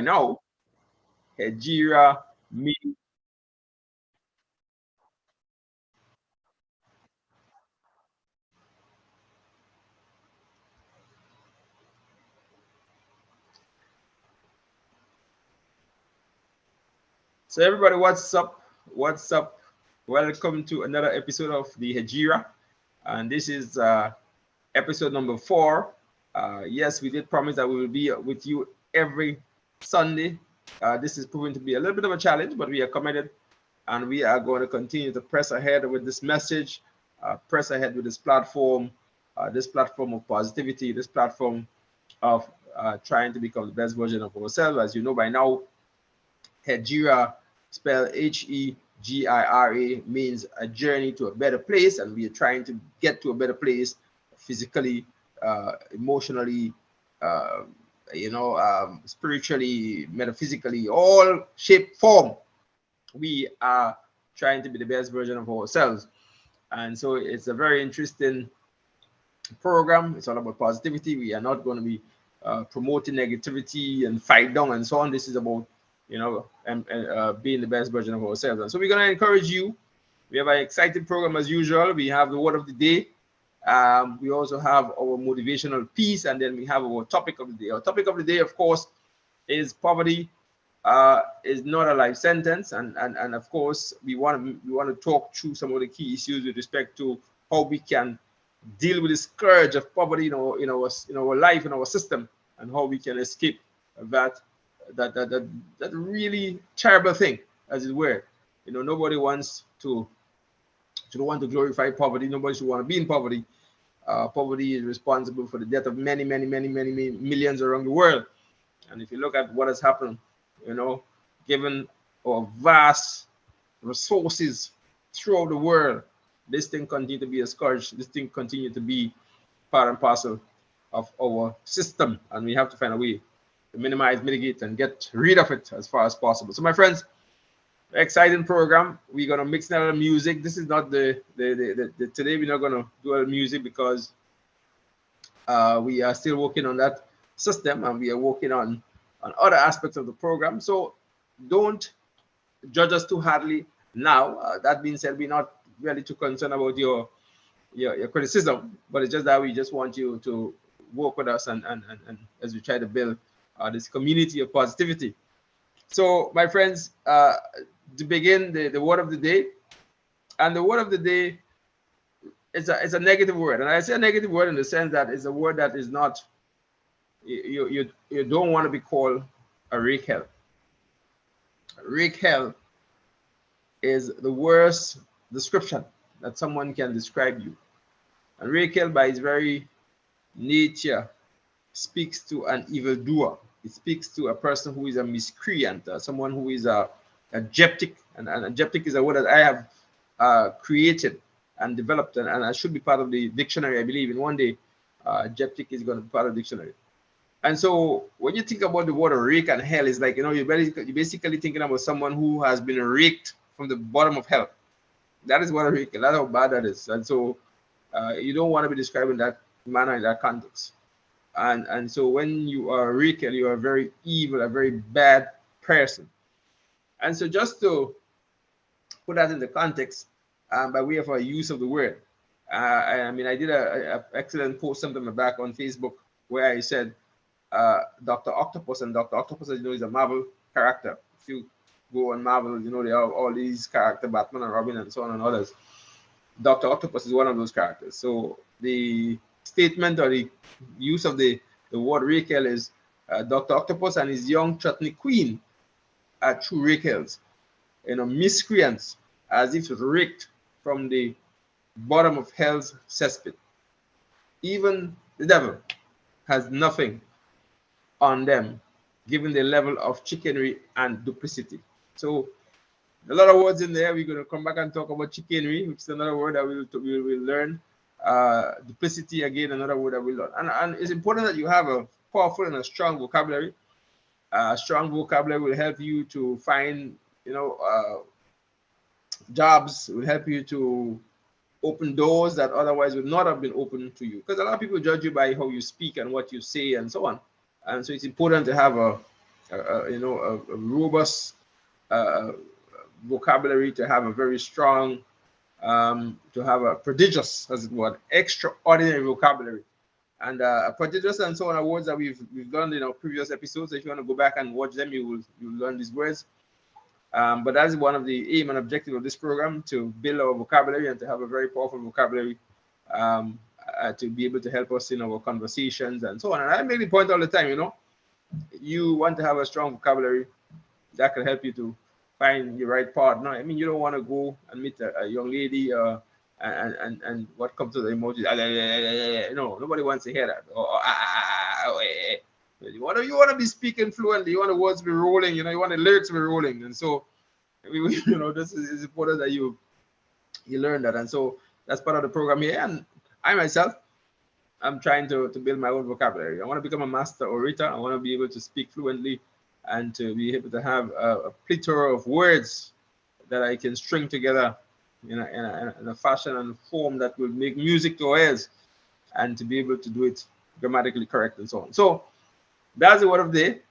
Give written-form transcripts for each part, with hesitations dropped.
now, HEGIRA means. So everybody, what's up? What's up? Welcome to another episode of the HEGIRA, and this is episode number 4. Yes, we did promise that we will be with you every Sunday. This is proving to be a little bit of a challenge, but we are committed, and we are going to continue to press ahead with this message, press ahead with this platform of positivity, this platform of trying to become the best version of ourselves. As you know by now, HEGIRA, spelled HEGIRA, means a journey to a better place, and we are trying to get to a better place physically, emotionally, spiritually, metaphysically, all shape, form. We are trying to be the best version of ourselves. And so it's a very interesting program. It's all about positivity. We are not going to be promoting negativity and fight down and so on. This is about being the best version of ourselves. And so we're going to encourage you. We have an exciting program as usual. We have the word of the day. We also have our motivational piece, and then we have our topic of the day. Our topic of the day, of course, is poverty is not a life sentence, and of course we want to talk through some of the key issues with respect to how we can deal with the scourge of poverty in our life, in our system, and how we can escape that really terrible thing, as it were. Nobody wants to glorify poverty. Nobody should want to be in poverty. Poverty is responsible for the death of many millions around the world. And if you look at what has happened, given our vast resources throughout the world, this thing continue to be a scourge. This thing continue to be part and parcel of our system, and we have to find a way to minimize, mitigate, and get rid of it as far as possible. So, my friends, exciting program. We're gonna mix another music. This is not the today. We're not gonna do a music because we are still working on that system, and we are working on other aspects of the program. So don't judge us too hardly now. That being said, we're not really too concerned about your criticism, but it's just that we just want you to work with us and as we try to build this community of positivity. So, my friends, to begin the word of the day, and the word of the day is a negative word, and I say a negative word in the sense that it's a word that is not, you don't want to be called a rake hell. Rake hell is the worst description that someone can describe you. And rake hell, by its very nature, speaks to an evildoer. It speaks to a person who is a miscreant, someone who is a gyptic, and a gyptic is a word that I have created and developed, and I should be part of the dictionary. I believe in one day, gyptic is going to be part of the dictionary. And so when you think about the word rake and hell, it's like, you're basically thinking about someone who has been raked from the bottom of hell. That is what a rake is. That's how bad that is. And so you don't want to be describing that manner in that context. And so when you are a rake, you are very evil, a very bad person. And so just to put that into context, by way of our use of the word, I did an excellent post sometime back on Facebook where I said Dr. Octopus, and Dr. Octopus, as you know, is a Marvel character. If you go on Marvel, they have all these characters, Batman and Robin and so on and others. Dr. Octopus is one of those characters. So the statement or the use of the word Raquel is Dr. Octopus and his young chutney queen are true Raquels, miscreants, as if raked from the bottom of hell's cesspit. Even the devil has nothing on them, given the level of chicanery and duplicity. So a lot of words in there. We're going to come back and talk about chicanery, which is another word that we will learn. Duplicity, again, another word that we'll learn. And it's important that you have a powerful and a strong vocabulary. Strong vocabulary will help you to find, jobs, will help you to open doors that otherwise would not have been open to you. Because a lot of people judge you by how you speak and what you say and so on. And so it's important to have a a robust uh, vocabulary, to have a very strong, to have a prodigious, as it were, extraordinary vocabulary. And prodigious and so on are words that we've learned in our previous episodes. So if you want to go back and watch them, you'll learn these words. But that is one of the aim and objective of this program, to build our vocabulary and to have a very powerful vocabulary, to be able to help us in our conversations and so on. And I make the point all the time, you want to have a strong vocabulary that can help you to find your right partner. I mean, you don't want to go and meet a young lady, and what comes to the emojis, no, nobody wants to hear that. You want to be speaking fluently. You want the words to be rolling. You want the lyrics to be rolling. And so, this is important that you learn that. And so that's part of the program here. And I myself, I'm trying to build my own vocabulary. I want to become a master orator. I want to be able to speak fluently and to be able to have a plethora of words that I can string together in a fashion and form that will make music to our ears, and to be able to do it grammatically correct and so on. So that's the word of the day.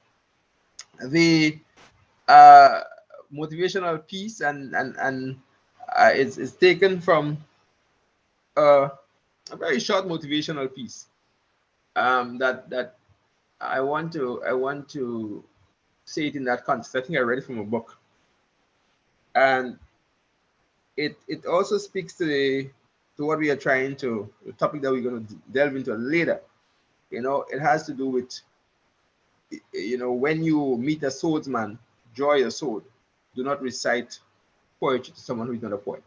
The motivational piece and it's taken from a very short motivational piece that I want to say it in that context. I think I read it from a book, and it also speaks to what we are trying to, the topic that we're going to delve into later. It has to do with, when you meet a swordsman, draw your sword. Do not recite poetry to someone who is not a poet.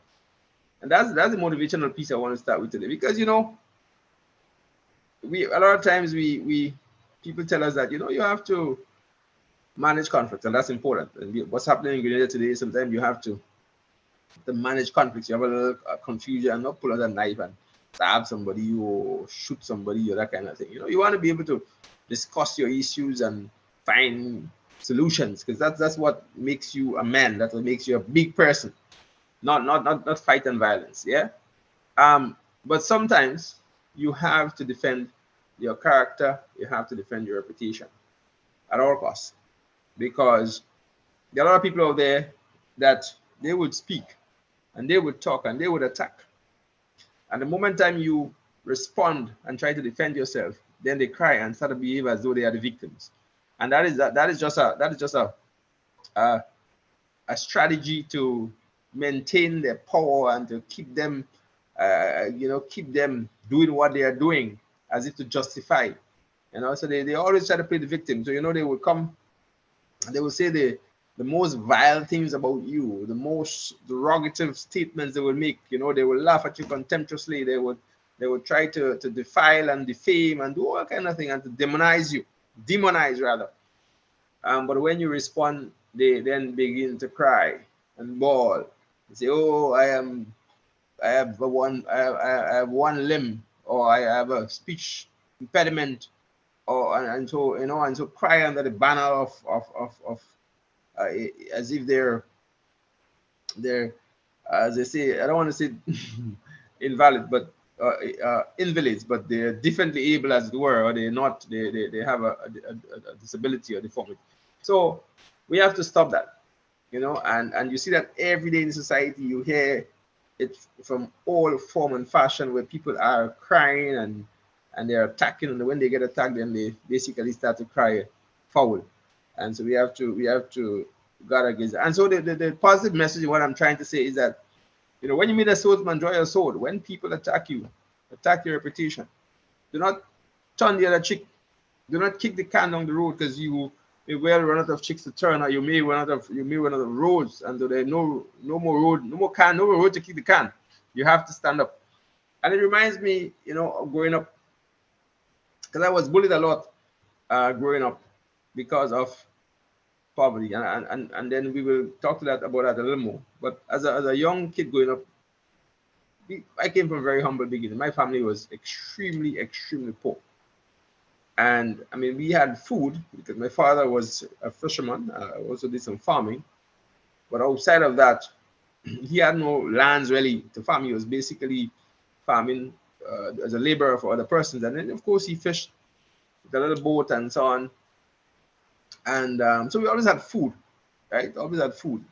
And that's the motivational piece I want to start with today, because we a lot of times we people tell us that you have to manage conflicts, and that's important. And what's happening in Grenada today, sometimes you have to manage conflicts. You have a little confusion, and not pull out a knife and stab somebody or shoot somebody or that kind of thing. You want to be able to discuss your issues and find solutions, because that's what makes you a man. That's what makes you a big person. Not fight and violence. Yeah. But sometimes you have to defend your character. You have to defend your reputation at all costs, because there are a lot of people out there that they would speak and they would talk and they would attack. And the moment time you respond and try to defend yourself, then they cry and start to behave as though they are the victims. And that is just a strategy to maintain their power and to keep them keep them doing what they are doing, as if to justify. So they always try to play the victim. So they will come and they will say the most vile things about you, the most derogative statements they will make. They will laugh at you contemptuously. They would try to defile and defame and do all kind of thing, and to demonize rather. But when you respond, they then begin to cry and bawl and say, "Oh, I have one limb, or I have a speech impediment," and so cry under the banner of as if they're as they say, I don't want to say invalid, but invalids, but they're differently able, as it were, or they have a disability or deformity. So we have to stop that, and you see that every day in society. You hear it from all form and fashion, where people are crying and they're attacking, and when they get attacked, then they basically start to cry foul. And so we have to guard against that. And so the positive message, what I'm trying to say is that, when you meet a swordsman, draw your sword. When people attack you, attack your reputation, do not turn the other cheek. Do not kick the can down the road, because you may well run out of chicks to turn, or you may run out of roads, and so there's no more road, no more road to kick the can. You have to stand up. And it reminds me, of growing up, because I was bullied a lot growing up because of poverty, and then we will talk about that a little more. But as a young kid growing up, I came from a very humble beginning. My family was extremely poor. And I mean, we had food because my father was a fisherman. Also did some farming. But outside of that, he had no lands really to farm. He was basically farming as a laborer for other persons. And then, of course, he fished with a little boat and so on. And so we always had food, right? Always had food.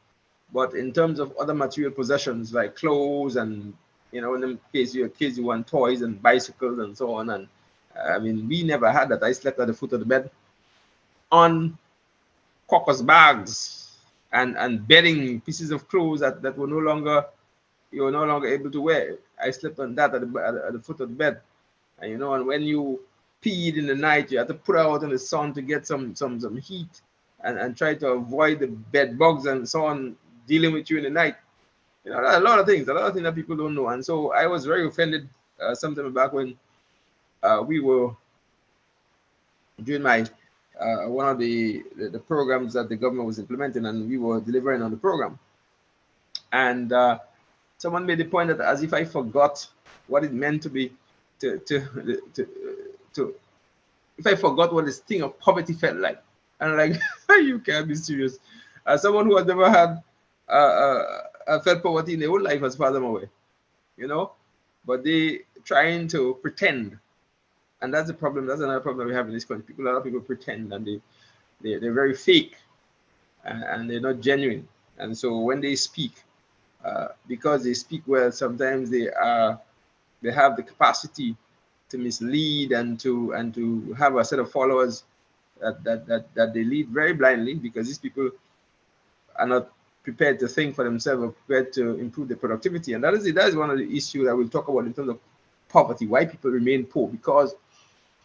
But in terms of other material possessions like clothes and, in the case of your kids, you want toys and bicycles and so on. And I mean, we never had that. I slept at the foot of the bed on caucus bags and bedding, pieces of clothes that were no longer, you were no longer able to wear. I slept on that at the foot of the bed. And and when you peed in the night, you had to put out in the sun to get some heat and try to avoid the bed bugs and so on dealing with you in the night. A lot of things that people don't know. And so I was very offended sometime back when we were doing my one of the programs that the government was implementing, and we were delivering on the program. And someone made the point that as if I forgot what it meant to be to if I forgot what this thing of poverty felt like. And I'm like, you can't be serious. As someone who has never had felt poverty in their whole life, as far as I'm aware, but they trying to pretend. And that's the problem. That's another problem we have in this country. A lot of people pretend, and they're very fake, and they're not genuine. And so when they speak, because they speak well, sometimes they have the capacity to mislead and to have a set of followers that they lead very blindly, because these people are not prepared to think for themselves or prepared to improve their productivity. And that is one of the issues that we'll talk about in terms of poverty, why people remain poor, because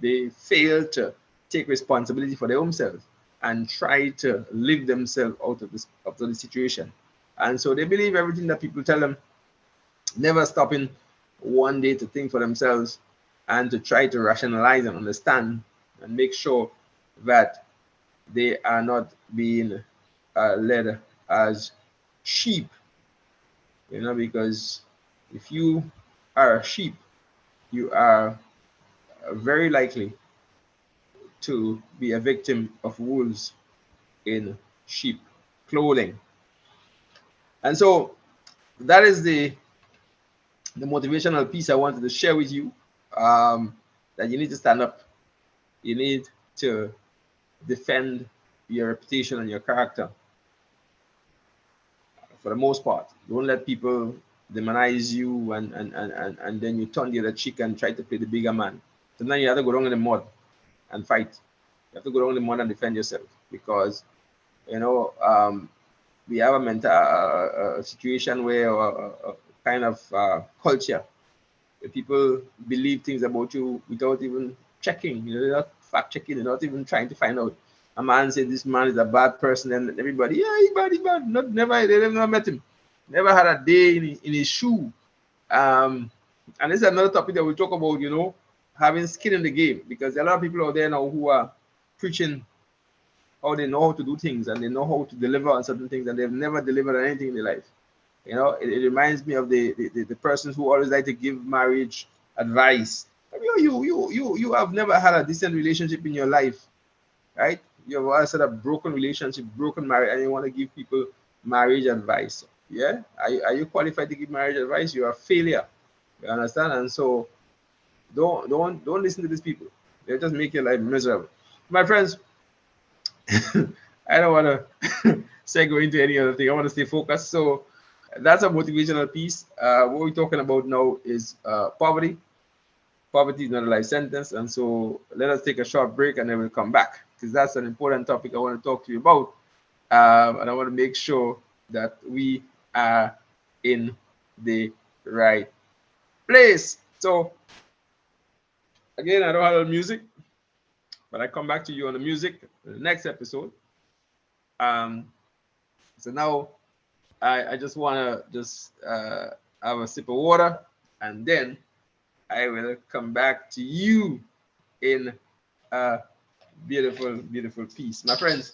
they fail to take responsibility for their own selves and try to live themselves out of the situation. And so they believe everything that people tell them, never stopping one day to think for themselves and to try to rationalize and understand and make sure that they are not being led as sheep, because if you are a sheep, you are very likely to be a victim of wolves in sheep clothing. And so that is the motivational piece I wanted to share with you, that you need to stand up. You need to defend your reputation and your character for the most part. Don't let people demonize you and then you turn the other cheek and try to play the bigger man. So now you have to go down in the mud and fight. You have to go down in the mud and defend yourself, because we have a situation where a kind of culture where people believe things about you without even checking. They're not fact checking. They're not even trying to find out. A man said this man is a bad person, and everybody, yeah, he's bad. They never met him. Never had a day in his shoe. And this is another topic that we talk about, having skin in the game, because there are a lot of people out there now who are preaching how they know how to do things and they know how to deliver on certain things, and they've never delivered on anything in their life. It reminds me of the persons who always like to give marriage advice. I mean, you have never had a decent relationship in your life, right? You have always had a broken relationship, broken marriage, and you want to give people marriage advice. Yeah, are you qualified to give marriage advice? You're a failure. You understand? And so don't listen to these people. They just make your life miserable. My friends, I don't want to segue into any other thing. I want to stay focused. So that's a motivational piece. What we're talking about now is poverty. Poverty is not a life sentence. And so let us take a short break and then we'll come back, because that's an important topic I want to talk to you about. And I want to make sure that we are in the right place. So again, I don't have music, but I come back to you on the music in the next episode. So now I just want to just have a sip of water, and then I will come back to you in a beautiful, beautiful piece. My friends,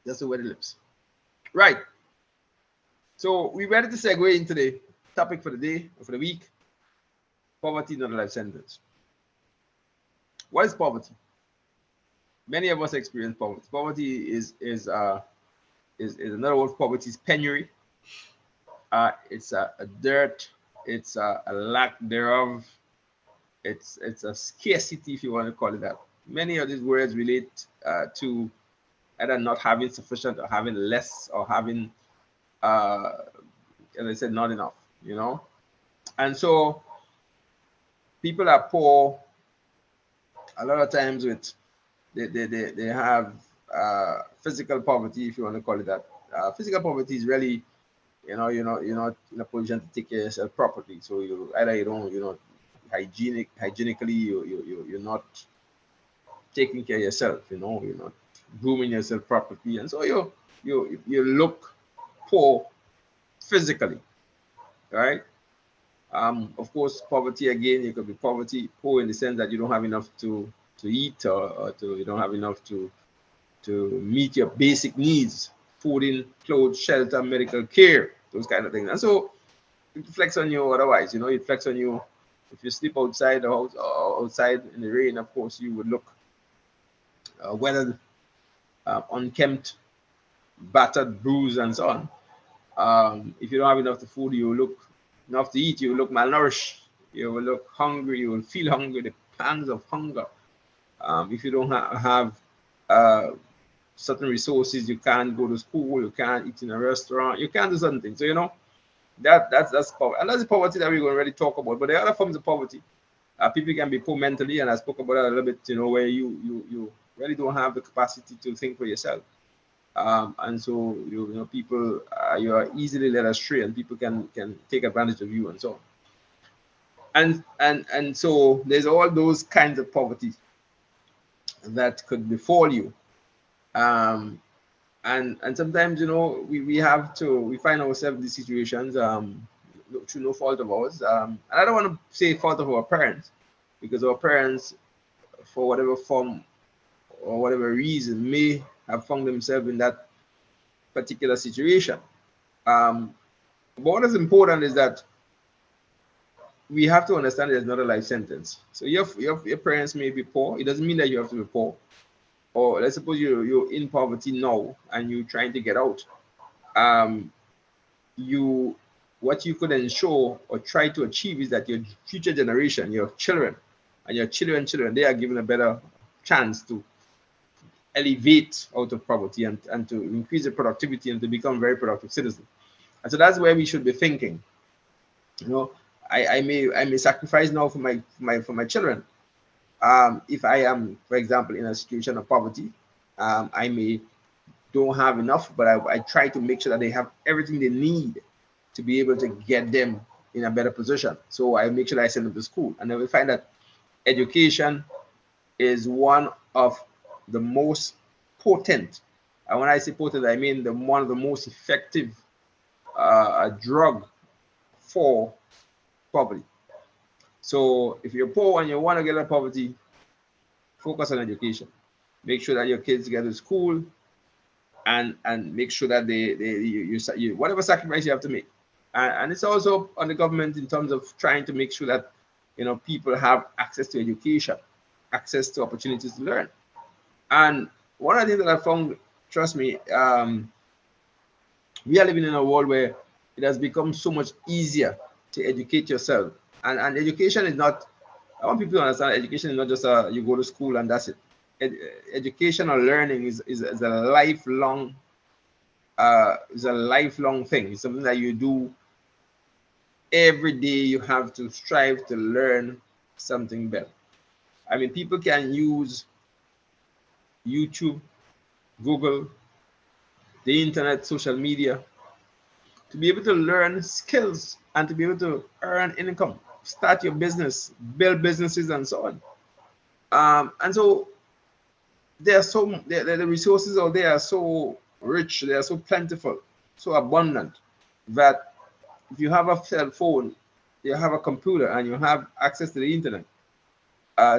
just the wet lips. Right. So we ready to segue into the topic for the day, or for the week. Poverty, not a life sentence. What is poverty? Many of us experience poverty. Poverty is another word for poverty is penury. It's a dirt. It's a lack thereof. It's a scarcity, if you want to call it that. Many of these words relate to either not having sufficient, or having less, or having, as I said, not enough, you know. And so people are poor a lot of times with, they have physical poverty, if you want to call it that. Physical poverty is really, you're not in a position to take care of yourself properly. So you either you don't, hygienically, you're not taking care of yourself, you're not grooming yourself properly, and so you look poor physically, right? Of course, poverty again, you could be poor in the sense that you don't have enough to eat, or you don't have enough to meet your basic needs: food, in clothes, shelter, medical care, those kind of things. And so it reflects on you otherwise, it reflects on you. If you sleep outside the house, or outside in the rain, of course you would look weathered, unkempt, battered, bruised, and so on. If you don't have enough to food, you will look enough to eat, you will look malnourished, you will look hungry, you will feel hungry, the pangs of hunger. If you don't have certain resources, you can't go to school, you can't eat in a restaurant, you can't do something. So that's poverty, and that's the poverty that we're going to really talk about. But there are other forms of poverty. People can be poor mentally, and I spoke about that a little bit. Where you really don't have the capacity to think for yourself. And so people, you are easily led astray, and people can take advantage of you, and so on. And so there's all those kinds of poverty that could befall you. And sometimes we find ourselves in these situations through no fault of ours. And I don't want to say fault of our parents, because our parents, for whatever form or whatever reason, may have found themselves in that particular situation. But what is important is that we have to understand it's not a life sentence. So your parents may be poor. It doesn't mean that you have to be poor. Or let's suppose you're in poverty now and you're trying to get out. What you could ensure or try to achieve is that your future generation, your children, and your children, they are given a better chance to elevate out of poverty, and to increase their productivity, and to become very productive citizens. And so that's where we should be thinking. I may sacrifice now for my children. If I am, for example, in a situation of poverty, I may don't have enough, but I try to make sure that they have everything they need to be able to get them in a better position. So I make sure that I send them to school, and then we find that education is one of the most potent, and when I say potent, I mean one of the most effective drug for poverty. So if you're poor and you want to get out of poverty, focus on education. Make sure that your kids get to school, and make sure that you whatever sacrifice you have to make. And it's also on the government in terms of trying to make sure that people have access to education, access to opportunities to learn. And one of the things that I found, trust me, we are living in a world where it has become so much easier to educate yourself. And education is not, I want people to understand, education is not just you go to school and that's it. Education or learning is a lifelong thing. It's something that you do every day. You have to strive to learn something better. I mean, people can use YouTube, Google, the internet, social media, to be able to learn skills and to be able to earn income, start your business, build businesses, and so on. And so the resources out there are so rich, they are so plentiful, so abundant, that if you have a cell phone, you have a computer, and you have access to the internet,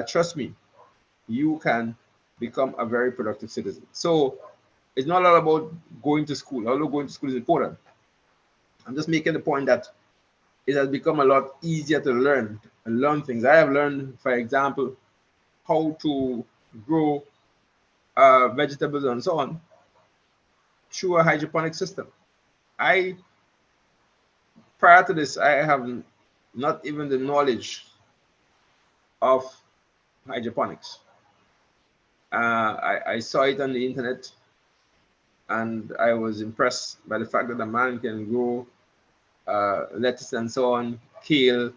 trust me, you can become a very productive citizen. So it's not all about going to school, although going to school is important. I'm just making the point that it has become a lot easier to learn things. I have learned, for example, how to grow vegetables and so on through a hydroponic system. Prior to this, I have not even the knowledge of hydroponics. I saw it on the internet, and I was impressed by the fact that a man can grow lettuce and so on, kale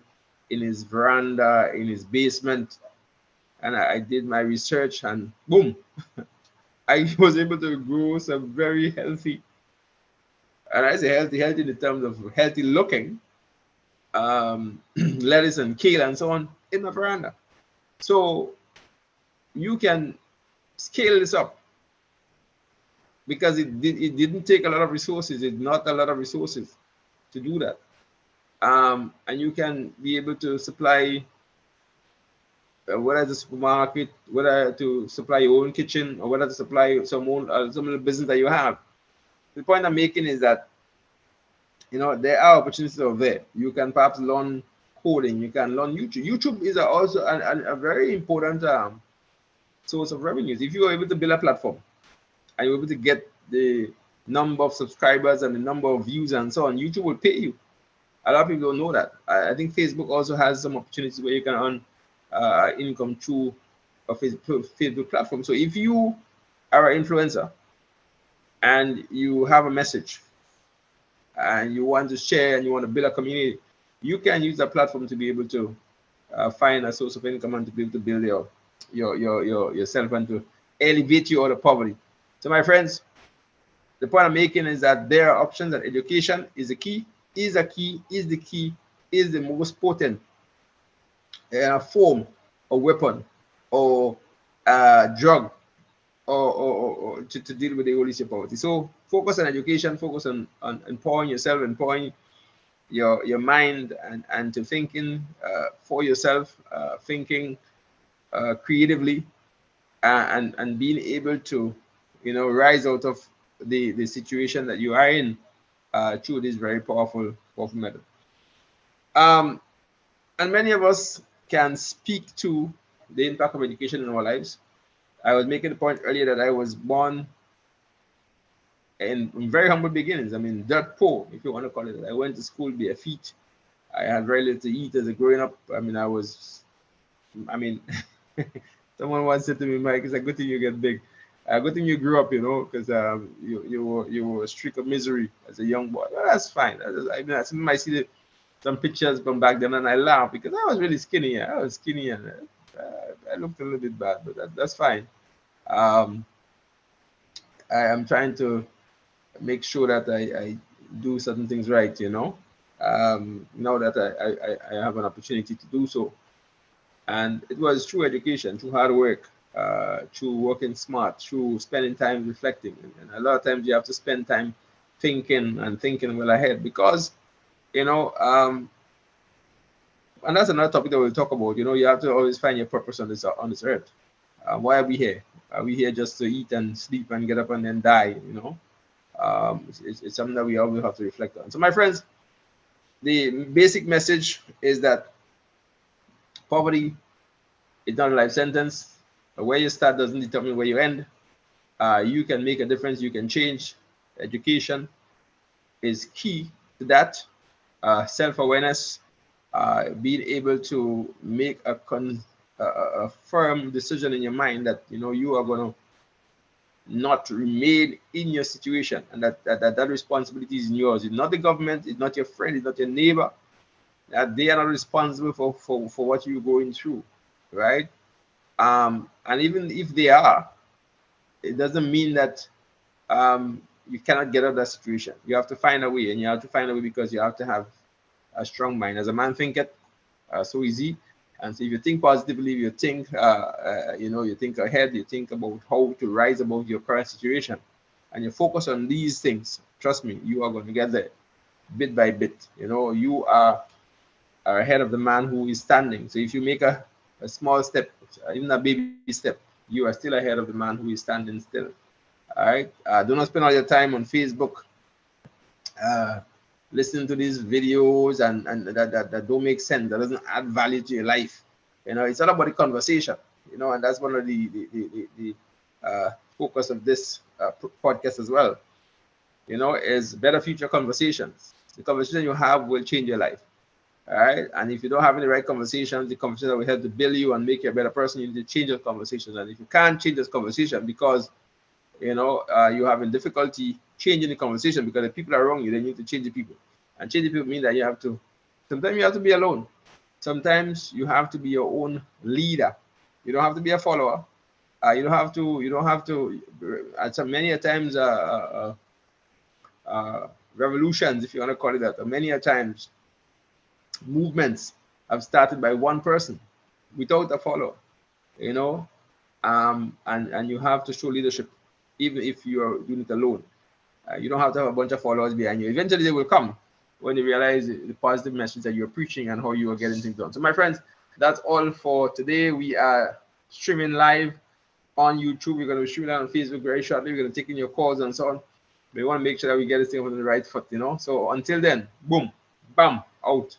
in his veranda, in his basement. And I did my research, and boom, I was able to grow some very healthy, and I say healthy, healthy in the terms of healthy looking lettuce and kale and so on in my veranda. So you can scale this up because it didn't take a lot of resources. It's not a lot of resources to do that. And you can be able to supply whether the supermarket, whether to supply your own kitchen, or whether to supply some some of the business that you have. The point I'm making is that there are opportunities over there. You can perhaps learn coding. You can learn YouTube. YouTube is also a very important source of revenues. If you are able to build a platform and you're able to get the number of subscribers and the number of views and so on, YouTube will pay you. A lot of people don't know that. I think Facebook also has some opportunities where you can earn income through a Facebook platform. So if you are an influencer and you have a message and you want to share and you want to build a community, you can use that platform to be able to find a source of income and to be able to build yourself and to elevate you out of poverty. So my friends, the point I'm making is that there are options, and education is the key, is the most potent form or weapon or drug or to deal with the whole issue of poverty. So focus on education, focus on empowering yourself, empowering your mind and to thinking for yourself, thinking creatively, and being able to rise out of the situation that you are in through this very powerful method. And many of us can speak to the impact of education in our lives. I was making the point earlier that I was born in very humble beginnings. I mean, dirt poor, if you want to call it that. I went to school bare feet. I had very little to eat as a growing up. I mean, someone once said to me, Mike, it's a good thing you get big. A good thing you grew up, because you were a streak of misery as a young boy. Well, that's fine. I see some pictures from back then, and I laugh because I was really skinny. I was skinny, and I looked a little bit bad, but that's fine. I am trying to make sure that I do certain things right, now that I have an opportunity to do so. And it was through education, through hard work, through working smart, through spending time reflecting. And a lot of times you have to spend time thinking well ahead because, and that's another topic that we'll talk about. You have to always find your purpose on this earth. Why are we here? Are we here just to eat and sleep and get up and then die? It's something that we always have to reflect on. So my friends, the basic message is that poverty is not a life sentence. Where you start doesn't determine where you end. You can make a difference. You can change. Education is key to that. Self-awareness, being able to make a firm decision in your mind that you are going to not remain in your situation, and that responsibility is yours. It's not the government, it's not your friend, it's not your neighbor. That they are not responsible for what you're going through, right? And even if they are, it doesn't mean that you cannot get out of that situation. You have to find a way, and you have to find a way because you have to have a strong mind. As a man thinketh, so easy. And so if you think positively, you think, you think ahead, you think about how to rise above your current situation, and you focus on these things, trust me, you are going to get there bit by bit. You are ahead of the man who is standing. So if you make a small step, even a baby step, you are still ahead of the man who is standing still. All right. Do not spend all your time on Facebook listening to these videos and that don't make sense, that doesn't add value to your life. It's all about the conversation, and that's one of the focus of this podcast as well, is better future conversations. The conversation you have will change your life. All right. And if you don't have any right conversations, the conversation that will help to build you and make you a better person, you need to change those conversations. And if you can't change this conversation because you're having difficulty changing the conversation because the people are wrong you, then you need to change the people. And change the people mean that sometimes you have to be alone. Sometimes you have to be your own leader. You don't have to be a follower. You don't have to, at some many a times, revolutions, if you want to call it that, or many a times movements have started by one person without a follower, you know, and you have to show leadership even if you are doing it alone. You don't have to have a bunch of followers behind you. Eventually, they will come when you realize the positive message that you're preaching and how you are getting things done. So, my friends, that's all for today. We are streaming live on YouTube. We're going to be streaming on Facebook very shortly. We're going to take in your calls and so on. We want to make sure that we get this thing on the right foot, you know. So, until then, boom, bam, out.